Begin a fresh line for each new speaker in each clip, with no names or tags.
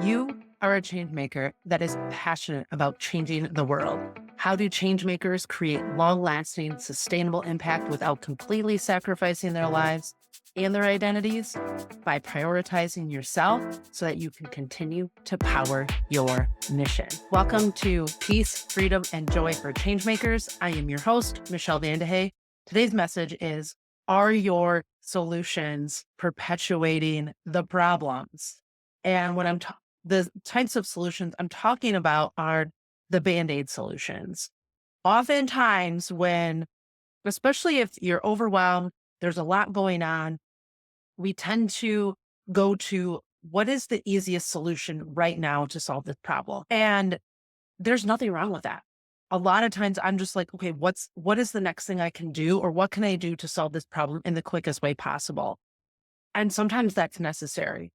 You are a change maker that is passionate about changing the world. How do change makers create long-lasting, sustainable impact without completely sacrificing their lives and their identities? By prioritizing yourself so that you can continue to power your mission. Welcome to Peace, Freedom, and Joy for Changemakers. I am your host, Michelle Vande Hey. Today's message is, are your solutions perpetuating the problems? And the types of solutions I'm talking about are the Band-Aid solutions. Oftentimes especially if you're overwhelmed, there's a lot going on, we tend to go to what is the easiest solution right now to solve this problem? And there's nothing wrong with that. A lot of times I'm just like, okay, what is the next thing I can do? Or what can I do to solve this problem in the quickest way possible? And sometimes that's necessary.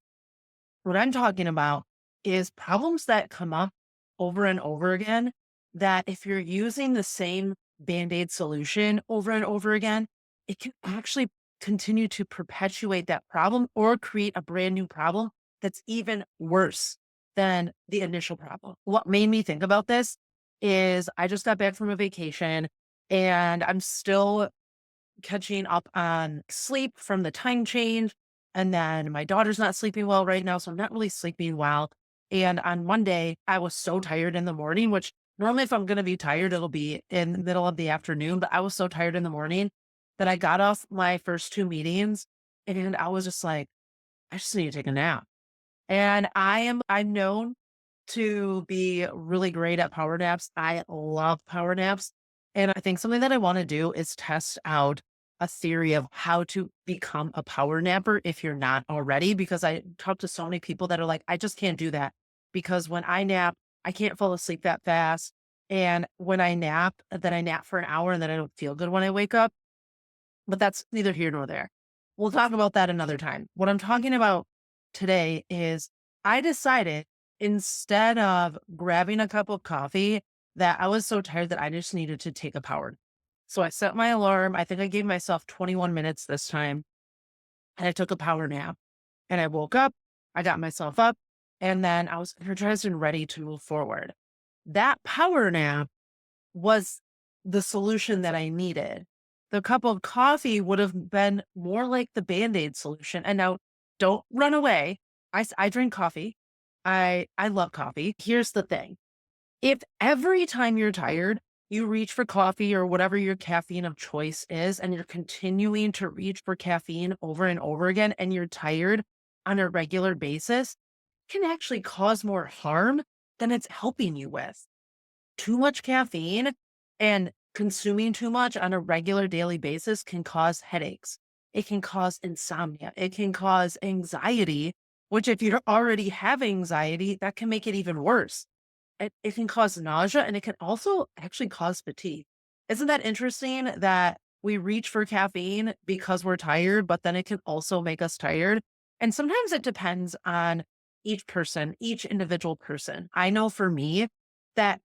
What I'm talking about is problems that come up over and over again, that if you're using the same Band-Aid solution over and over again, it can actually continue to perpetuate that problem or create a brand new problem that's even worse than the initial problem. What made me think about this is I just got back from a vacation and I'm still catching up on sleep from the time change. And then my daughter's not sleeping well right now, so I'm not really sleeping well. And on Monday, I was so tired in the morning, which normally if I'm going to be tired, it'll be in the middle of the afternoon. But I was so tired in the morning that I got off my first two meetings and I was just like, I just need to take a nap. And I'm known to be really great at power naps. I love power naps. And I think something that I want to do is test out a theory of how to become a power napper if you're not already, because I talk to so many people that are like, I just can't do that because when I nap, I can't fall asleep that fast. And when I nap, then I nap for an hour and then I don't feel good when I wake up. But that's neither here nor there. We'll talk about that another time. What I'm talking about today is I decided instead of grabbing a cup of coffee that I was so tired that I just needed to take a power. So I set my alarm. I think I gave myself 21 minutes this time and I took a power nap and I woke up, I got myself up and then I was energized and ready to move forward. That power nap was the solution that I needed. The cup of coffee would have been more like the Band-Aid solution. And now don't run away. I drink coffee. I love coffee. Here's the thing. If every time you're tired, you reach for coffee or whatever your caffeine of choice is, and you're continuing to reach for caffeine over and over again, and you're tired on a regular basis, it can actually cause more harm than it's helping you with. Too much caffeine and consuming too much on a regular daily basis can cause headaches. It can cause insomnia. It can cause anxiety, which if you already have anxiety, that can make it even worse. It can cause nausea and it can also actually cause fatigue. Isn't that interesting that we reach for caffeine because we're tired, but then it can also make us tired? And sometimes it depends on each person, each individual person. I know for me that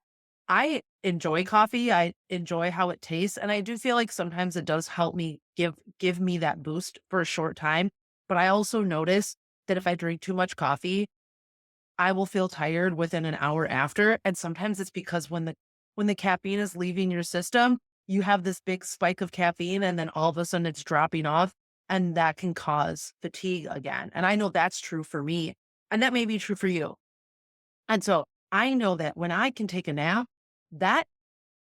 I enjoy coffee. I enjoy how it tastes. And I do feel like sometimes it does help me give me that boost for a short time. But I also notice that if I drink too much coffee, I will feel tired within an hour after. And sometimes it's because when the caffeine is leaving your system, you have this big spike of caffeine and then all of a sudden it's dropping off and that can cause fatigue again. And I know that's true for me and that may be true for you. And so I know that when I can take a nap, that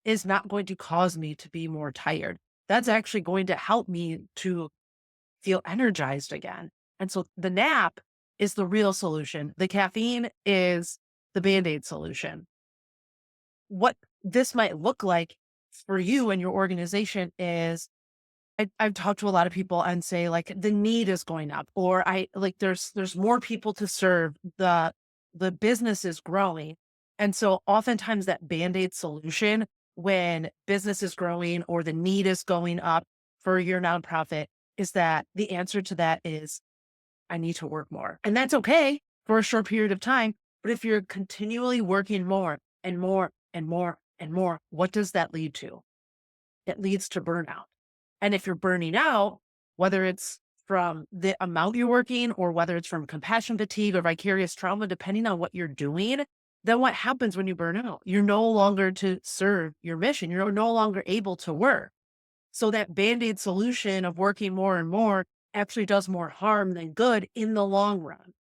is not going to cause me to be more tired. That's actually going to help me to feel energized again. And so the nap is the real solution. The caffeine is the Band-Aid solution. What this might look like for you and your organization is I've talked to a lot of people and say like the need is going up or I like there's more people to serve. The business is growing. And so oftentimes that Band-Aid solution when business is growing or the need is going up for your nonprofit is that the answer to that is I need to work more. And that's okay for a short period of time. But if you're continually working more and more and more and more, what does that lead to? It leads to burnout. And if you're burning out, whether it's from the amount you're working, or whether it's from compassion fatigue or vicarious trauma, depending on what you're doing, then what happens when you burn out? You're no longer to serve your mission. You're no longer able to work. So that band-aid solution of working more and more actually does more harm than good in the long run.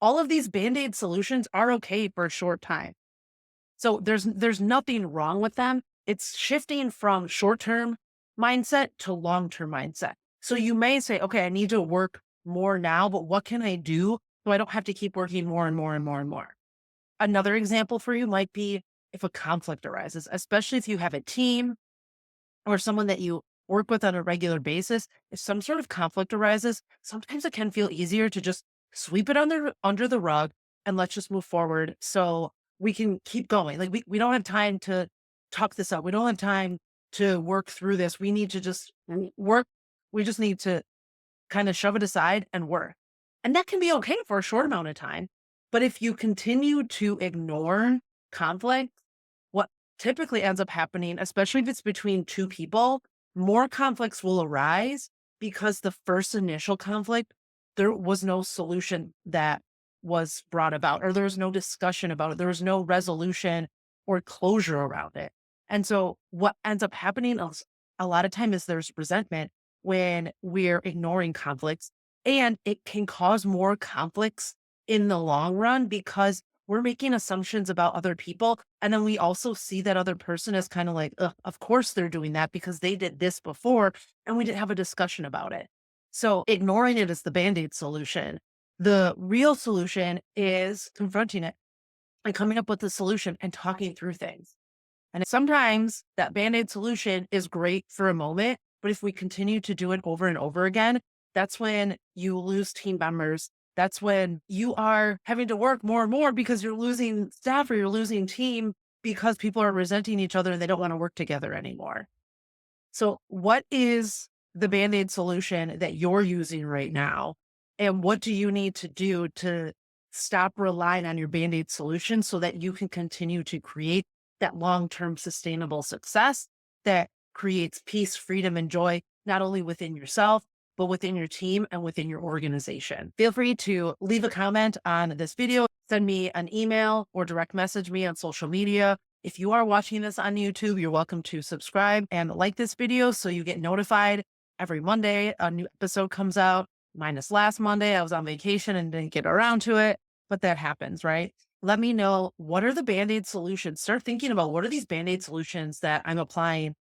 All of these band-aid solutions are okay for a short time. So there's nothing wrong with them. It's shifting from short-term mindset to long-term mindset. So you may say, okay, I need to work more now, but what can I do so I don't have to keep working more and more and more and more? Another example for you might be if a conflict arises, especially if you have a team or someone that you work with on a regular basis. If some sort of conflict arises, sometimes it can feel easier to just sweep it under the rug and let's just move forward so we can keep going. Like we don't have time to talk this out. We don't have time to work through this. We need to just work. We just need to kind of shove it aside and work. And that can be okay for a short amount of time. But if you continue to ignore conflict, what typically ends up happening, especially if it's between two people, more conflicts will arise because the first initial conflict, there was no solution that was brought about, or there was no discussion about it. There was no resolution or closure around it. And so what ends up happening a lot of time is there's resentment when we're ignoring conflicts, and it can cause more conflicts in the long run because we're making assumptions about other people. And then we also see that other person as kind of like, ugh, of course they're doing that because they did this before and we didn't have a discussion about it. So ignoring it is the band-aid solution. The real solution is confronting it and coming up with a solution and talking through things. And sometimes that band-aid solution is great for a moment, but if we continue to do it over and over again, that's when you lose team members. That's when you are having to work more and more because you're losing staff or you're losing team because people are resenting each other and they don't want to work together anymore. So what is the Band-Aid solution that you're using right now? And what do you need to do to stop relying on your Band-Aid solution so that you can continue to create that long-term sustainable success that creates peace, freedom, and joy, not only within yourself, but within your team and within your organization? Feel free to leave a comment on this video, send me an email, or direct message me on social media. If you are watching this on YouTube, you're welcome to subscribe and like this video so you get notified every Monday. A new episode comes out, minus last Monday. I was on vacation and didn't get around to it, but that happens, right? Let me know, what are the Band-Aid solutions? Start thinking about, what are these Band-Aid solutions that I'm applying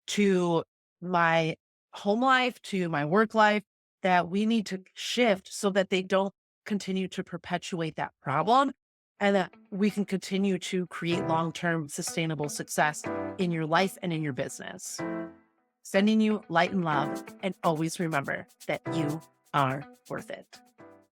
to my home life, to my work life, that we need to shift so that they don't continue to perpetuate that problem, and that we can continue to create long-term sustainable success in your life and in your business. Sending you light and love, and always remember that you are worth it.